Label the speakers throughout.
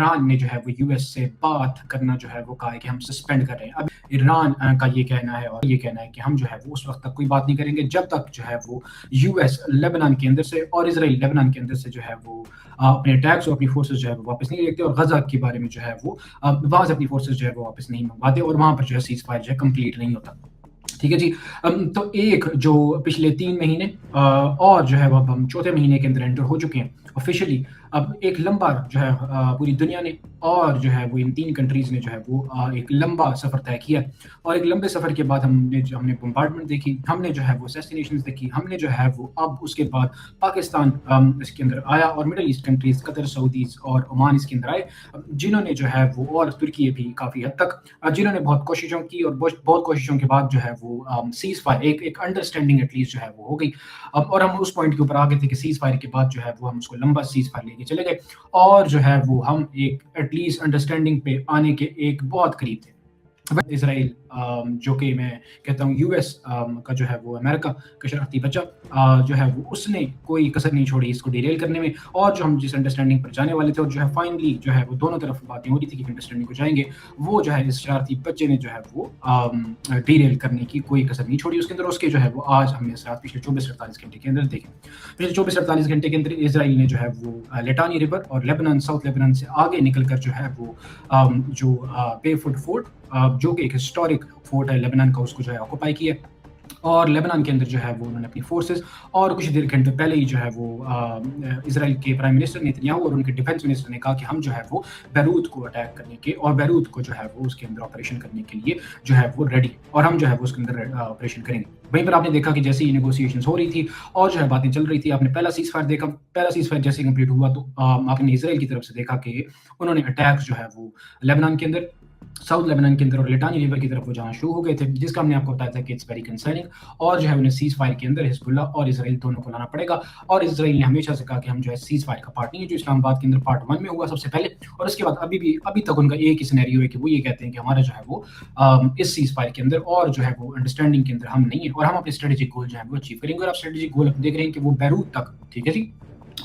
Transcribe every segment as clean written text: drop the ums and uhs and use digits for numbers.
Speaker 1: Iran ने जो है वो यूएस से बात करना जो है वो कहा है कि हम सस्पेंड कर रहे हैं। अब ईरान का ये कहना है और ये कहना है कि हम जो है वो उस वक़्त तक कोई बात नहीं करेंगे जब तक जो है वो यूएस लेबनान के अंदर से और इज़राइल लेबनान के अंदर से जो है वो अपने अटैक्स और अपनी फ़ोर्सेस जो है वो वापस नहीं लेते और गज़ा के बारे में जो है वो वहाँ से अपनी फ़ोर्सेस जो है वो वापस नहीं मंगवाते और वहाँ पर जो है सीज़ फायर जो है कंप्लीट नहीं होता। ठीक है जी। तो एक जो पिछले 3 महीने और जो है वो अब हम चौथे महीने के अंदर एंटर हो चुके हैं ऑफ़िशियली। अब एक लंबा जो है पूरी दुनिया ने और जो है वो इन 3 कंट्रीज़ ने जो है वो एक लंबा सफ़र तय किया और एक लंबे सफ़र के बाद हमने बम्बार्डमेंट देखी, हमने जो है वो असैसिनेशंस देखी, हमने जो है वो अब उसके बाद पाकिस्तान इसके अंदर आया और middle east countries Qatar, Saudis और ओमान इसके अंदर आए, जिन्होंने जो है वो और तुर्की भी काफ़ी हद तक जिन्होंने बहुत कोशिशों की और बहुत कोशिशों के बाद जो है वो सीज़ फायर एक अंडरस्टैंडिंग एटलीस्ट जो है वो हो गई। और हम उस पॉइंट के ऊपर आ गए थे कि सीज़ फायर के बाद जो है वो हम उसको लंबा सीज़ फायर लेके चले गए और जो है वो हम एक एटलीस्ट अंडरस्टैंडिंग पे आने के एक बहुत करीब थे। इज़राइल जो कि मैं कहता हूँ यूएस का जो है वो अमेरिका का शरारती बच्चा जो है वो उसने कोई कसर नहीं छोड़ी इसको डिरेल करने में और जो हम जिस अंडरस्टैंडिंग पर जाने वाले थे और जो है फाइनली जो है वो दोनों तरफ बातें हो रही थी कि अंडरस्टैंडिंग को जाएंगे, वो जो है इस शरारती बच्चे ने जो है वो डिरेल करने की कोई कसर नहीं छोड़ी उसके अंदर। उसके जो है वो आज हमने इस रात पिछले 24-48 घंटे के अंदर देखे। पिछले 24-48 घंटे के अंदर इज़राइल ने जो है वो लिटानी रिवर और लेबनान साउथ लेबनान से आगे निकल कर जो है वो जो बेफुट फोर्ट जो कि एक हिस्टोरिक फोर्ट है लेबनान का, उसको जो है ऑक्यूपाई किया और लेबनान के अंदर जो है वो उन्होंने अपनी फोर्सेस और कुछ देर घंटे पहले ही जो है वो इजराइल के प्राइम मिनिस्टर नेतन्याहू और उनके डिफेंस मिनिस्टर ने कहा कि हम जो है वो बैरूत को अटैक करने के और बैरूत को जो है वो उसके अंदर ऑपरेशन करने के लिए जो है वो रेडी और हम जो है वो उसके अंदर ऑपरेशन करेंगे। वहीं पर आपने देखा कि जैसे ही नेगोशिएशंस हो रही थी और जो है बातें चल रही थी, आपने पहला सीज फायर देखा, पहला सीज फायर जैसे कंप्लीट हुआ तो आपने इजराइल की तरफ से देखा कि उन्होंने अटैक्स जो है वो लेबनान के अंदर साउथ लेबनान के अंदर और लिटानी रिवर की तरफ वो जाना शुरू हो गए थे, जिसका हमने आपको बताया था कि इट्स वेरी कंसर्निंग और जो है उन्हें सीज फायर के अंदर हिजबुल्लाह और इजराइल दोनों को लाना पड़ेगा। और इजराइल ने हमेशा से कहा कि हम जो है सीज फायर का पार्ट नहीं है, जो इस्लामाबाद के अंदर पार्ट 1 में हुआ सबसे पहले और उसके बाद अभी तक उनका एक ही सिनेरियो है कि वो ये कहते हैं कि हमारा जो है वो इस सीज फायर के अंदर और जो है वो अंडरस्टैंडिंग के अंदर हम नहीं है और हम अपने स्ट्रेटेजिक गोल जो है वो अचीव करेंगे। और आप स्ट्रेटेजिक गोल देख रहे हैं कि वो बैरूत तक, ठीक है जी,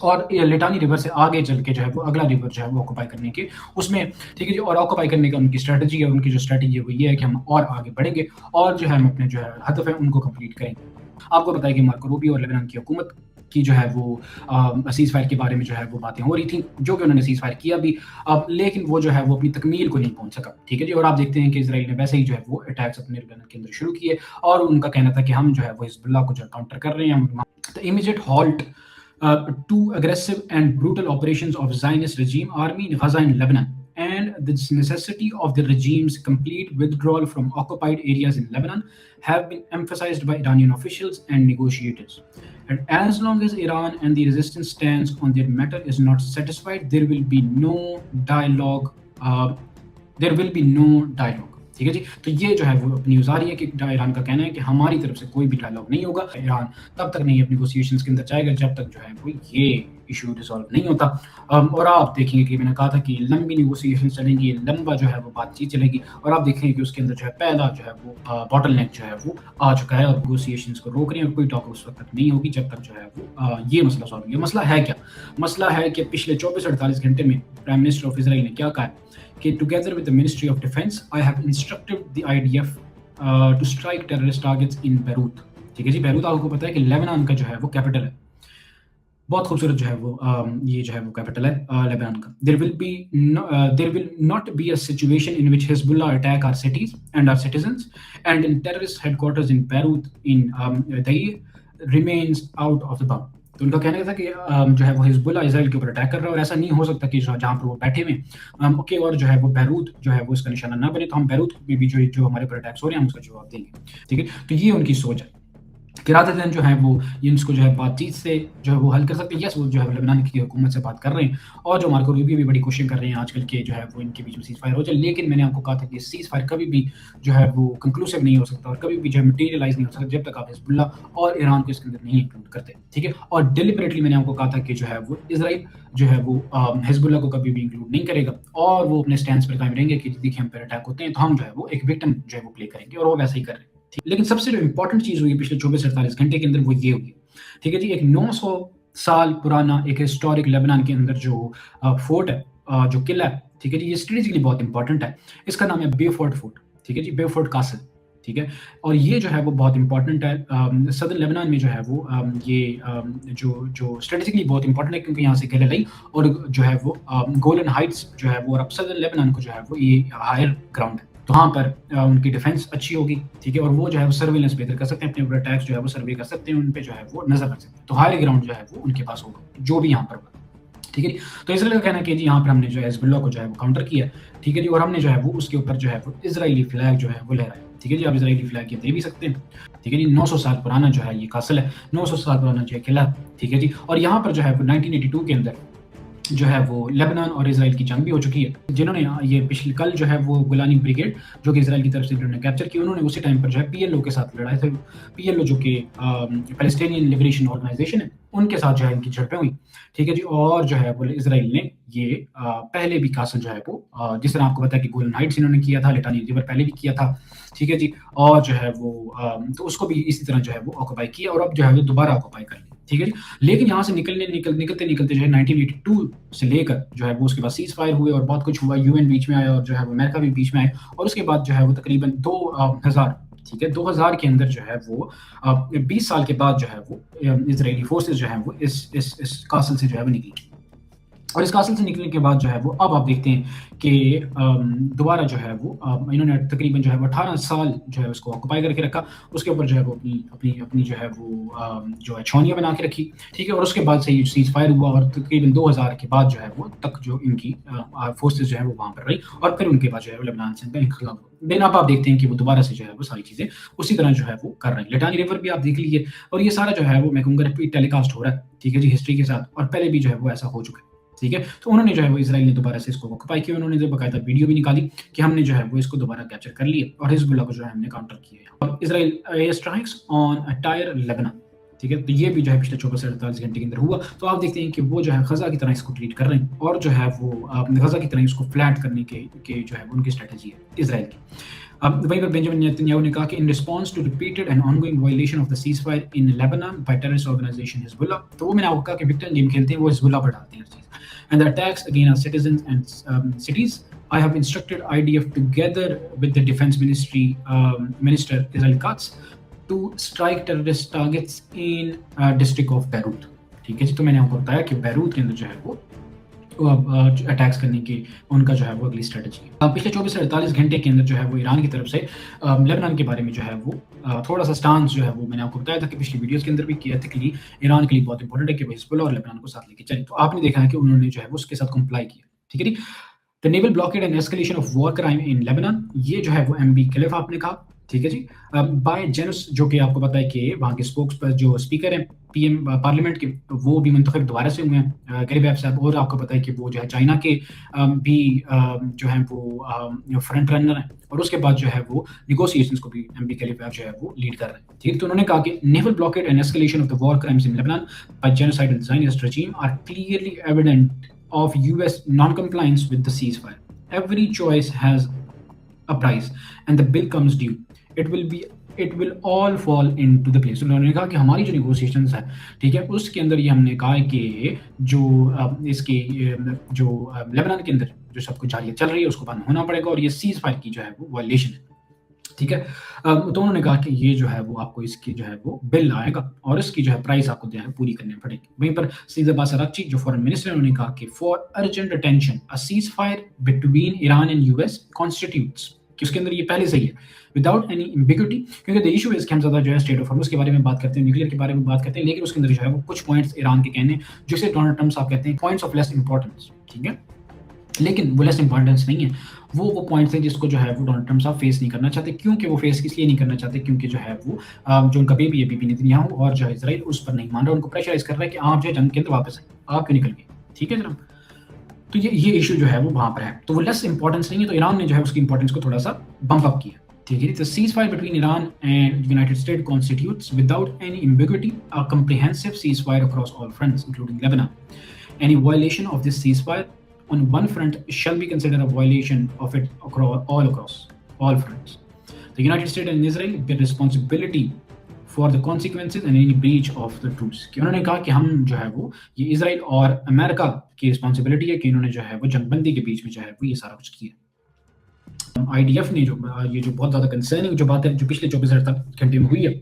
Speaker 1: और लिटानी रिवर से आगे चल के जो है वो अगला रिवर जो है वो ऑक्यूपाई करने के उसमें, ठीक है जी, और ऑक्यूपाई करने का उनकी स्ट्रेटजी है। उनकी जो स्ट्रेटजी है वो ये है कि हम और आगे बढ़ेंगे और जो है हम अपने जो है हदफ है उनको कंप्लीट करेंगे। आपको पता है कि मार्को रूबियो और लेबनान की हुकूमत की जो है वो सीज फायर के बारे में जो है वो बातें हो रही थी, जो कि उन्होंने सीज फायर किया भी, अब लेकिन वो जो है वो अपनी तकमील को नहीं पहुंच सका, ठीक है जी। और आप देखते हैं कि इजराइल ने वैसे ही जो है वो अटैक्स अपने लेबनान के अंदर शुरू किए और उनका कहना था कि हम जो है वो हिजबुल्लाह को जो काउंटर कर रहे हैं। The immediate halt to aggressive and brutal operations of Zionist regime army in Gaza and Lebanon, and the necessity of the regime's complete withdrawal from occupied areas in Lebanon have been emphasized by Iranian officials and negotiators. And as long as Iran and the resistance stance on their matter is not satisfied, there will be no dialogue. There will be no dialogue. ठीक है जी। तो ये जो है वो news आ रही है कि ईरान का कहना है कि हमारी तरफ से कोई भी डायलॉग नहीं होगा, ईरान तब तक नहीं अपनी नेगोशिएशंस के अंदर जाएगा जब तक जो है वो ये इशू रिजॉल्व नहीं होता। और आप देखेंगे कि मैंने कहा था कि लंबी नेगोशिएशन चलेंगी, लंबा जो है वो बातचीत चलेगी और आप देखेंगे कि उसके अंदर जो है पहला जो है वो बॉटलनेक जो है वो आ चुका है और नेगोशिएशंस को रोक रहे हैं और कोई टॉक उस वक्त तक नहीं होगी जब तक जो है वो ये मसला सॉल्व नहीं। मसला है क्या? मसला है कि पिछले 24-48 घंटे में प्राइम मिनिस्टर ऑफ इजराइल ने क्या कहा है कि together with the Ministry of Defense, I have instructed the IDF to strike terrorist targets in Beirut. ठीक है जी, बैरूत आपको पता है कि लेबनान का जो है वो कैपिटल है, बहुत खूबसूरत जो है वो ये जो है वो कैपिटल है लेबनान का। There will not be a situation in which Hezbollah attack our cities and our citizens, and in terrorist headquarters in Beirut in Deir remains out of the bound. तो उनका कहना था कि जो है वो हिजबुल्लाह इजराइल के ऊपर अटैक कर रहा है और ऐसा नहीं हो सकता कि जहाँ पर वो बैठे हुए ओके और जो है वो बैरूत जो है वो इसका निशाना ना बने, तो हम बैरूत में भी जो हमारे ऊपर अटैक्स हो रहे हैं हम उसका जवाब देंगे, ठीक है। तो ये उनकी सोच है कि रात दिन जो है वो ये इसको जो है बातचीत से जो है वो हल कर सकते हैं। यस, वो जो है लेबनान की हुकूमत से बात कर रहे हैं और जो मार्को रूबियो भी बड़ी कोशिश कर रहे हैं आजकल के जो है वो इनके बीच में सीज फायर हो जाए, लेकिन मैंने आपको कहा था कि सीज फायर कभी भी जो है वो कंक्लूसिव नहीं हो सकता और कभी भी जो है मटीरियलाइज नहीं हो सकता जब तक आप हिजबुल्लाह और ईरान को इसके अंदर नहीं इंक्लूड करते, ठीक है। और डिलिबरेटली मैंने आपको कहा था कि जो है वो इजराइल जो है वो हिजबुल्लाह को कभी भी इंक्लूड नहीं करेगा और वो अपने स्टैंड पर कायम रहेंगे कि देखिए हम पर अटैक होते हैं तो हम जो है वो एक विक्टिम जो है वो प्ले करेंगे और वो वैसा ही कर रहे हैं। लेकिन सबसे जो इंपॉर्टेंट चीज हुई पिछले 24-48 घंटे के अंदर वो ये हुई, ठीक है जी, एक 900 साल पुराना एक हिस्टोरिक लेबनान के अंदर जो फोर्ट है जो किला है, ठीक है जी, ये स्ट्रेटेजिकली बहुत इंपॉर्टेंट है। इसका नाम है बेफोर्ट फोर्ट, ठीक है जी, बेफोर्ट कासल, ठीक है। और ये जो है वो बहुत इंपॉर्टेंट है सदर्न लेबनान में जो है वो ये जो स्ट्रेटेजिकली बहुत इंपॉर्टेंट है, क्योंकि यहाँ से गलिलाई और जो है वो गोलन हाइट्स जो है वो, और अब सदर्न लेबनान को जो है वो ये हायर ग्राउंड है, तो वहाँ पर उनकी डिफेंस अच्छी होगी, ठीक है, और वो जो है वो सर्वेलेंस बेहतर कर सकते हैं, अपने ऊपर अटैक्स जो है वो सर्वे कर सकते हैं, उन पे जो है वो नजर रख सकते हैं, तो हायर ग्राउंड जो है वो उनके पास होगा, जो भी यहाँ पर होगा, ठीक है जी। तो इसराइल का कहना है कि जी यहाँ पर हमने जो है हिजबुल्लाह को जो है वो काउंटर किया, ठीक है जी, और हमने जो है वो उसके ऊपर जो है वो इजरायली फ्लैग जो है वो लहराया, ठीक है जी। आप इजरायली फ्लैग ये दे भी सकते हैं, ठीक है जी। 900 साल पुराना जो है ये कासल है, 900 साल पुराना जो है किला, ठीक है जी। और यहाँ पर जो है वो 1982 के अंदर जो है वो लेबनान और इजराइल की जंग भी हो चुकी है, जिन्होंने ये पिछले कल जो है वो गोलानी ब्रिगेड जो कि इजराइल की तरफ से उन्होंने कैप्चर की, उन्होंने उसी टाइम पर जो है पीएलओ के साथ लड़ाए थे। पीएलओ जो कि पैलेस्टीनियन लिबरेशन ऑर्गेनाइजेशन है, उनके साथ जो है इनकी झड़पें हुई, ठीक है जी। और जो है वो इजराइल ने ये पहले भी कासल जो है वो जिस तरह आपको पता है कि गोलन हाइट्स इन्होंने किया था, लिटानी रिवर पहले भी किया था, ठीक है जी। और जो है वो तो उसको भी इसी तरह जो है वो ऑक्यूपाई किया, और अब जो है वो दोबारा ऑक्यूपाई कर लिया, ठीक है जी। लेकिन यहाँ से निकलते जो है 1982 से लेकर जो है वो उसके बाद सीज फायर हुए और बहुत कुछ हुआ, यूएन बीच में आया और जो है वो अमेरिका भी बीच में आया, और उसके बाद जो है वो तकरीबन 2000, ठीक है, 2000 के अंदर जो है वो 20 साल के बाद जो है वो इजरायली फोर्सेस जो है वो इस कासल से जो है वो निकली, और इस कासल से निकलने के बाद जो है वो अब आप देखते हैं कि दोबारा जो है वो इन्होंने तकरीबन जो है वो 18 साल जो है उसको ऑक्यूपाई करके रखा, उसके ऊपर जो है वो अपनी जो है वो जो है छावनियाँ बना के रखी, ठीक है। और उसके बाद से ये सीज फायर हुआ, और तकरीबन 2000 के बाद जो है वो तक जो इनकी फोर्सेज जो है वो वहाँ पर रही, और फिर उनके बाद जो है वो लेबनान से इनका इंकलाब हुआ। देन अब आप देखते हैं कि वो दोबारा से जो है वो सारी चीज़ें उसी तरह जो है वो कर रहे हैं। लिटानी रिवर भी आप देख लीजिए, और ये सारा जो है वो मैं कहूँगा रिपीट टेलीकास्ट हो रहा है, ठीक है जी, हिस्ट्री के साथ, और पहले भी जो है वो ऐसा हो चुका है, ठीक है। तो उन्होंने जो है वो इजराइल ने दोबारा से इसको ऑक्यूपाई किया, उन्होंने जो बाकायदा वीडियो भी निकाली कि हमने जो है वो इसको दोबारा कैप्चर कर लिया, और हिजबुल्लाह को जो है हमने काउंटर किया। अब Israel air strikes on tyre Lebanon, ठीक है, तो ये भी जो है पिछले 24 से 48 घंटे के अंदर हुआ। तो आप देखते हैं कि वो जो है गजा की तरह इसको ट्रीट कर रहे हैं, और जो है वो गजा की तरह इसको फ्लैट करने के जो है उनकी स्ट्रेटजी है इजराइल की। अब वहीं पर बेंजामिन नेतन्याहू ने कहा कि in response to repeated and ongoing violation of the ceasefire in Lebanon by terrorist organisation Hezbollah, तो वो मैंने आपको कहा कि विक्टिम गेम खेलते हैं वो हिजबुल्लाह पर डालते हैं हर चीज़, and the attacks against citizens and cities. I have instructed IDF together with the Defense Ministry Minister Israel Katz to strike terrorist targets in district of Beirut. ठीक है जी, तो मैंने आपको बताया कि बैरूत के अंदर जो है वो अटैक्स करने की उनका जो है वो अगली स्ट्रेटजी है। पिछले 24 से 48 घंटे के अंदर जो है वो ईरान की तरफ से लेबनान के बारे में जो है वो थोड़ा सा स्टांस जो है वो मैंने आपको बताया था कि पिछली वीडियोस के अंदर भी कि एथिकली ईरान के लिए बहुत इंपॉर्टेंट है कि वो हिजबुल्लाह और लेबनान को साथ लेके चले, तो आपने देखा है कि उन्होंने जो है वो उसके साथ कंप्लाई किया, ठीक है जी। The naval blockade and escalation of war crime in Lebanon, ये जो है वो एमबी खलीफ आपने कहा, ठीक है जी। बाय जेनस जो कि आपको पता है कि वहाँ के स्पोक्स पर जो स्पीकर हैं पीएम पार्लियामेंट के, वो भी मुंतखब दोबारा से हुए हैं गरीब साहब, और आपको पता है कि वो जो है चाइना के भी जो है वो फ्रंट रनर हैं, और उसके बाद जो है वो निगोशिएशंस को भी एमबी खलीफा जो है वो लीड कर रहे हैं, ठीक है। तो उन्होंने कहा कि naval blockade and escalation of the war crimes in Lebanon by genocidal Zionist regime are clearly evident of US non-compliance with the ceasefire. Every choice has a price and the bill comes due. It will all fall into the place. उन्होंने कहा कि हमारी जो negotiations है, ठीक है, उसके अंदर ये हमने कहा कि जो इसके जो लेबनान के अंदर जो सब कुछ जारी चल रही है उसको बंद होना पड़ेगा, और ये सीज फायर की जो है वो वायलेशन है, ठीक है। तो उन्होंने कहा कि ये जो है वो आपको इसकी जो है वो बिल आएगा, और इसकी जो है प्राइस आपको जो है पूरी करनी पड़ेगी। वहीं पर सीद अब्बास अरागची जो फॉरेन मिनिस्टर है, उन्होंने कहा कि for urgent attention a cease fire between Iran and US constitutes, कि उसके अंदर ये पहले से ही है विदाउट एनी एम्बिग्यूटी, क्योंकि द इशू इज कि हम ज़्यादा जो है स्टेट ऑफ हॉर्मुज़ के बारे में बात करते हैं, न्यूक्लियर के बारे में बात करते हैं, लेकिन उसके अंदर जो है वो कुछ पॉइंट्स ईरान के कहने जिसे डोनाल्ड ट्रम्प साहब कहते हैं पॉइंट्स ऑफ लेस इंपॉर्टेंस, ठीक है, लेकिन वो लेस इंपॉर्टेंस नहीं है, वो पॉइंट्स हैं जिसको जो है वो डोनाल्ड ट्रम्प साहब फेस नहीं करना चाहते। क्योंकि वो फेस इसलिए नहीं करना चाहते क्योंकि जो है वो जो उनका बेबी है बीबी नेतन्याहू और जो है इजराइल उस पर नहीं मान रहा, उनको प्रेशराइज कर रहा है कि आप जो है जंग के अंदर वापस आए, आप क्यों निकल गए, ठीक है जनाब। तो ये इशू जो है वो वहाँ पर है, तो वो लेस इंपॉर्टेंस नहीं है, तो ईरान ने जो है उसकी इंपॉर्टेंस को थोड़ा सा बम्प अप किया, ठीक है। तो cease fire between Iran and United state constitutes without any ambiguity a comprehensive cease fire across all fronts including Lebanon. Any violation of this cease fire on one front shall be considered a violation of it across all fronts. The United States and Israel bear responsibility for the consequences and any breach of the truths, कि उन्होंने कहा कि हम जो है वो ये Israel और अमेरिका की रिस्पॉन्सिबिलिटी है कि इन्होंने जो है वो जंगबंदी के बीच में जो है वो ये सारा कुछ किया। आईडीएफ ने जो ये जो बहुत ज़्यादा कंसर्निंग जो बात है जो पिछले 24 घंटे में हुई है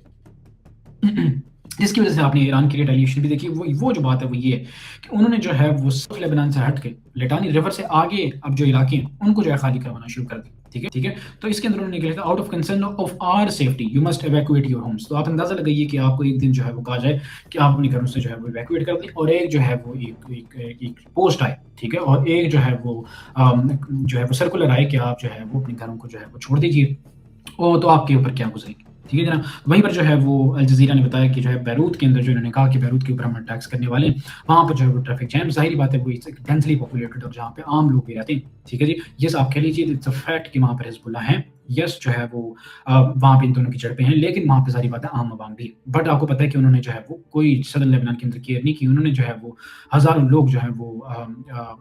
Speaker 1: जिसकी वजह से आपने ईरान की रिटेलिएशन भी देखी, वो जो बात है वो ये है कि उन्होंने जो है वो सिर्फ लेबनान से हट के लिटानी रिवर से आगे अब जो इलाके हैं उनको जो है खाली करवाना शुरू कर दिया। ठीक है। तो इसके अंदर उन्होंने लिखा out of concern of our safety you must evacuate your homes. तो आप अंदाजा लगाइए कि आपको एक दिन जो है वो कहा जाए कि आप अपने घरों से जो है वो इवैक्यूएट कर दें, और एक जो है वो एक पोस्ट आए, ठीक है, और एक जो है वो सर्कुलर आए कि आप जो है वो अपने घरों को जो है वो छोड़ दीजिए, और तो आपके ऊपर क्या गुजरेगी। ठीक है जनाब। वहीं पर जो है वो अल जज़ीरा ने बताया कि जो है बैरूत के अंदर जो इन्होंने कहा कि बैरूत के ऊपर हम अटैक्स करने वाले हैं, वहाँ पर जो है वो ट्रैफिक जैम, ज़ाहिर बात है वो डेंसली पॉपुलेटेड और जहाँ पे आम लोग भी रहते हैं। ठीक है जी, यस आप कह लीजिए इट्स अ फैक्ट कि वहाँ पर हिज़्बुल्लाह हैं, यस जो है वो वहाँ पे इन दोनों की झड़पें हैं, लेकिन वहाँ पे सारी बातें आम आवाम भी है। बट आपको पता है कि उन्होंने जो है वो कोई सदर्न लेबनान के अंदर केयर नहीं की, उन्होंने जो है वो हज़ारों लोग जो है वो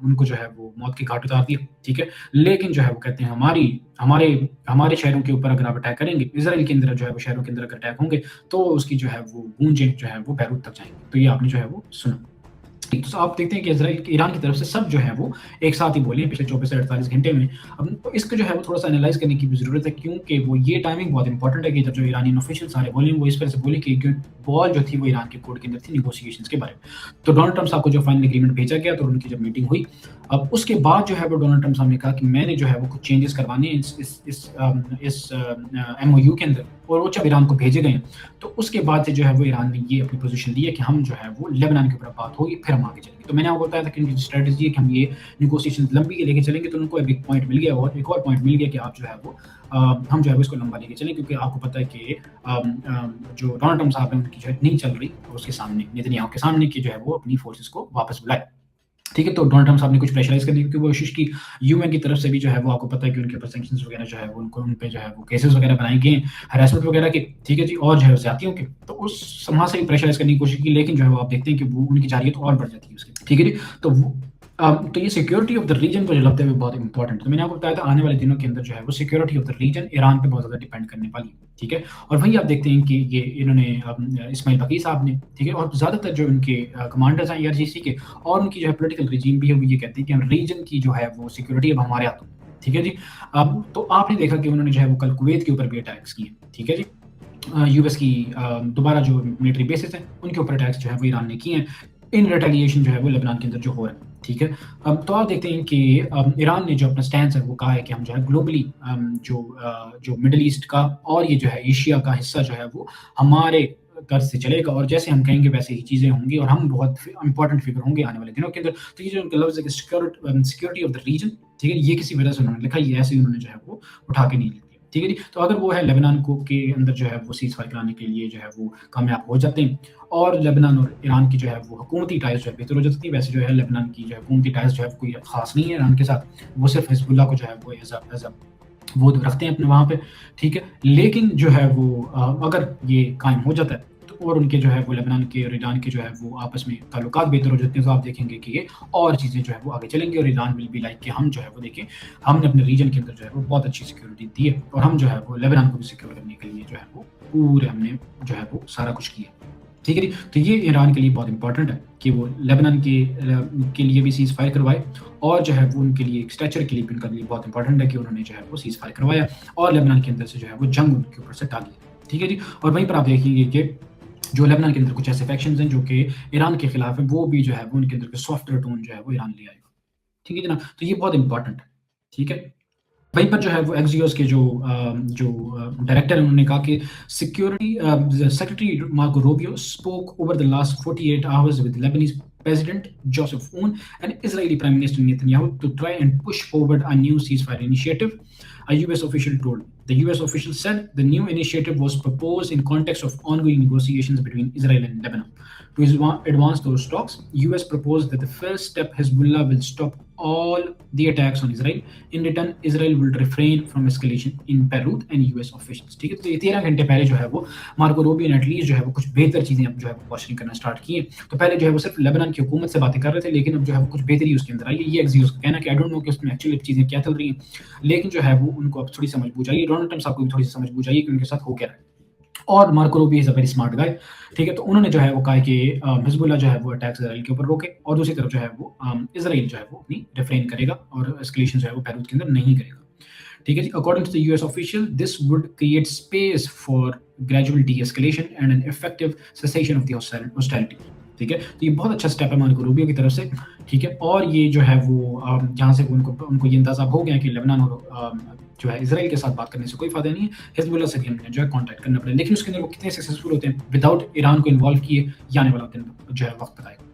Speaker 1: उनको जो है वो मौत की घाट उतार दिया। ठीक है, लेकिन जो है वो कहते हैं हमारे शहरों के ऊपर अगर आप अटैक करेंगे, इज़राइल के अंदर जो है वो शहरों के अंदर अगर अटैक होंगे, तो उसकी जो है वो गूंजें जो है वो बैरूत तक जाएँगी। तो ये आपने जो है वो सुना। तो आप देखते हैं कि इज़राइल ईरान की तरफ से सब जो है वो एक साथ ही बोले पिछले 24 से 48 घंटे में। अब तो इसको जो है वो थोड़ा-सा एनालाइज़ करने की भी ज़रूरत है, क्योंकि वो ये टाइमिंग बहुत इंपॉर्टेंट है कि जब जो ईरानियन ऑफिशियल सारे बोले, वो इस वजह से बोले कि बॉल जो थी वो ईरान के कोर्ट के अंदर थी नेगोशिएशंस के बारे में। तो डोनाल्ड ट्रम्प साहब को जो फाइनल एग्रीमेंट भेजा गया, तो उनकी जब मीटिंग हुई, अब उसके बाद जो है वो डोनाल्ड ट्रम्प साहब ने कहा कि मैंने जो है वो कुछ चेंजेस करवाने हैं इस एमओयू के अंदर, और वो जब ईरान को भेजे गए, तो उसके बाद से जो है वो ईरान ने ये अपनी पोजीशन ली है कि हम जो है वो लेबनान के ऊपर बात होगी, फिर हम आगे चलेंगे। तो मैंने आपको बताया था कि उनकी स्ट्रेटजी है कि हम ये नेगोशिएशन लंबी लेके चलेंगे, तो उनको एक पॉइंट मिल गया, और एक और पॉइंट मिल गया कि आप जो है वो हम जो है वो इसको लंबा लेके चलें, क्योंकि आपको पता है कि जो डोनाल्ड ट्रम्प साहब हैं उनकी जो है नहीं चल रही उसके सामने, नेतन्याहू के सामने, कि जो है वो अपनी फोर्सेस को वापस बुलाए। ठीक है, तो डोनाल्ड ट्रम्प साहब ने कुछ प्रेशराइज़ करने की कोशिश की। यूएन की तरफ से भी जो है वो आपको पता है कि उनके ऊपर सैंक्शंस वगैरह जो है वो उन पे जो है वो केसेस वगैरह बनाए गए हैं, हैरेसमेंट वगैरह के, ठीक है जी, और जो है ज़्यादतियों के। तो उस वहाँ से भी प्रेशराइज़ करने की कोशिश की, लेकिन जो है वो आप देखते हैं कि वो उनकी जारियत और बढ़ जाती है उसकी। ठीक है जी, तो ये सिक्योरिटी ऑफ द रीजन को जो लगता है बहुत इंपॉर्टेंट है। तो मैंने आपको बताया था आने वाले दिनों के अंदर जो है वो security of the region Iran पे बहुत ज़्यादा डिपेंड करने वाली है। ठीक है, और वहीं आप देखते हैं कि ये इन्होंने इस्माइल बकी साहब ने, ठीक है, और ज़्यादातर जो उनके कमांडर्स हैं ईआरजीसी के, और उनकी जो है पॉलिटिकल रिजीम भी है, वो ये कहते हैं कि हम रीजन की जो है वो सिक्योरिटी अब हमारे हाथों में। ठीक है जी। अब तो आपने देखा कि उन्होंने जो है वो कल कुवैत के ऊपर भी अटैक्स किए। ठीक है जी। यूएस की दोबारा जो मिलिट्री बेसिस हैं उनके ऊपर अटैक्स जो है वो ईरान ने किए हैं, इन रिटेलिएशन जो है वो लेबनान के अंदर जो हो रहा है। ठीक है, अब तो आप देखते हैं कि ईरान ने जो अपना स्टैंड है वो कहा है कि हम जो है ग्लोबली जो मिडल ईस्ट का और ये जो है एशिया का हिस्सा जो है वो हमारे कर्ज से चलेगा, और जैसे हम कहेंगे वैसे ही चीज़ें होंगी, और हम बहुत इंपॉर्टेंट फिगर होंगे आने वाले दिनों के अंदर। तो ये जो उनका लफ्ज़ है सिक्योरिटी ऑफ द रीजन, ठीक है, ये किसी वजह से उन्होंने लिखा, ये ऐसे ही उन्होंने जो है वो उठा के नहीं लिखा। ठीक है जी। तो अगर वो है लेबनान को के अंदर जो है वो सीज़ फायर कराने के लिए जो है वो कामयाब हो जाते हैं, और लेबनान और ईरान की जो है वो हुकूमती टाइज़ जो है बेहतर हो जाती है। वैसे जो है लेबनान की जो है हुकूमती टाइज़ जो है कोई ख़ास नहीं है ईरान के साथ, वो सिर्फ़ हिज़्बुल्लाह को जो है वो एज़ अ वो तो रखते हैं अपने वहाँ पे। ठीक है, लेकिन जो है वो अगर ये कायम हो जाता है, तो और उनके जो है वो लेबनान के और ईरान के जो है वो आपस में ताल्लुकात बेहतर हो जाते हैं, तो आप देखेंगे कि ये और चीज़ें जो है वो आगे चलेंगी, और ईरान विल बी लाइक कि हम जो है वो देखें, हमने अपने रीजन के अंदर जो है वो बहुत अच्छी सिक्योरिटी दी है, और हम जो है वो लेबनान को भी सिक्योर करने के लिए जो है वो पूरे हमने जो है वो सारा कुछ किया। ठीक है जी। तो ये ईरान के लिए बहुत इंपॉर्टेंट है कि वो लेबनान के लिए भी सीज़ फायर करवाए, और जो है वो उनके लिए एक स्टैचर के लिए भी उनके लिए बहुत इंपॉर्टेंट है कि उन्होंने जो है वो सीज़ फायर करवाया, और लेबनान के अंदर से जो है वो जंग उनके ऊपर से टाली। ठीक है जी। और वहीं पर आप देखेंगे कि जो लेबनान के अंदर कुछ ऐसे फैक्शंस हैं जो कि ईरान के खिलाफ है, वो भी जो है वो उनके अंदर के सॉफ्टवेयर टोन जो है वो ईरान ले आएगा। ठीक है जनाब, तो ये बहुत इंपॉर्टेंट है। ठीक है, वहीं पर जो है वो एक्सियोस के जो डायरेक्टर हैं उन्होंने कहा कि secretary Marco Rubio spoke over the last 48 hours with Lebanese President Joseph Aoun and Israeli Prime Minister Netanyahu to try and push forward a new ceasefire initiative, a US official told. The US official said the new initiative was proposed in context of ongoing negotiations between Israel and Lebanon. To advance those talks, US proposed that the first step Hezbollah will stop all the attacks on Israel. In return, Israel will refrain from escalation in Beirut and US officials. ठीक है, तो ये 13 घंटे पहले जो है वो Marco Rubio ने एटलीस्ट जो है वो कुछ बेहतर चीज़ें अब जो है वो क्वेश्चनिंग करना स्टार्ट की है। तो पहले जो है वो सिर्फ लेबनान की हुकूमत से बातें कर रहे थे, लेकिन अब जो है वो कुछ बेहतरी उसके अंदर आई है। ये एक्सियोस का कहना कि आई डोंट नो कि उसमें एक्चुअली चीज़ें क्या चल रही हैं, लेकिन जो है वो उनको अब थोड़ी समझ बूझ आई है, डोनाल्ड ट्रम्प साहब को भी थोड़ी सी समझ बूझ आई है कि उनके साथ हो क्या रहा है। और Marco Rubio is a very smart guy, ठीक है? तो उन्होंने जो है वो कहा कि हिज़्बुल्लाह जो है वो अटैक्स इज़राइल के ऊपर रोके और दूसरी तरफ जो है वो इज़राइल जो है वो अपनी रिफ्रेन करेगा और एस्केलेशन जो है वो बैरूत के अंदर नहीं करेगा। ठीक है जी? According to the US official, this would create space for gradual de-escalation and an effective cessation of the hostility. ठीक है? तो ये बहुत अच्छा स्टेप है मार्को रूबियो की तरफ से, ठीक है? और ये जो है वो जहाँ से उनको उनको ये अंदाज़ा हो गया कि लेबनान और जो है इज़राइल के साथ बात करने से कोई फ़ायदा नहीं है, हिज़्बुल्लाह से भी हमें जो है कॉन्टैक्ट करना पड़ेगा। लेकिन उसके अंदर वो कितने सक्सेसफुल होते हैं विदाउट ईरान को इन्वॉल्व किए, ये आने वाला दिन जो है वक़्त बताएगा।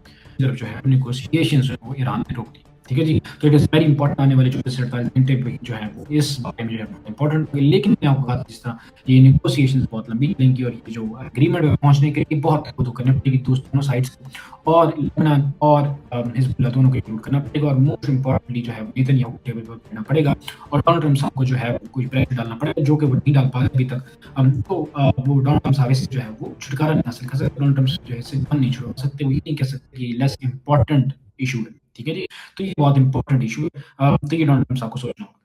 Speaker 1: तरफ जो है नेगोशिएशंस जो है वो ईरान ने रोक दी। ठीक है जी? तो इट इज़ वेरी इंपॉर्टेंट आने वाले 24 से 48 घंटे भी जो है वो इस बारे में जो है बहुत इंपॉर्टेंट होंगे। लेकिन मैं आपको कहा जिस तरह ये नेगोशिएशंस बहुत लंबी चलेंगी और ये जो एग्रीमेंट में पहुँचने के लिए बहुत खुद करनी पड़ेगी दोनों साइड से और लेबनान और हिज़्बुल्लाह दोनों को इंक्लूड करना पड़ेगा और मोस्ट इम्पोर्टेंटली जो है वो नेतन्याहू को टेबल पर बैठना पड़ेगा और डोनाल्ड ट्रम्प साहब को जो है कोई प्रेशर डालना पड़ेगा जो कि वो नहीं डाल पाए अभी तक। तो वो डोनाल्ड ट्रम्प साहब इससे जो है वो छुटकारा नहीं हासिल कर सकते। डोनाल्ड ट्रम्प जो है इससे जान नहीं छुड़वा सकते। वो ये नहीं कह सकते कि ये लेस इम्पोर्टेंट इश्यू है। ठीक है जी? तो ये बहुत इम्पोर्टेंट इश्यू है। तो ये डोनाल्ड ट्रम्प साहब को सोचना होगा।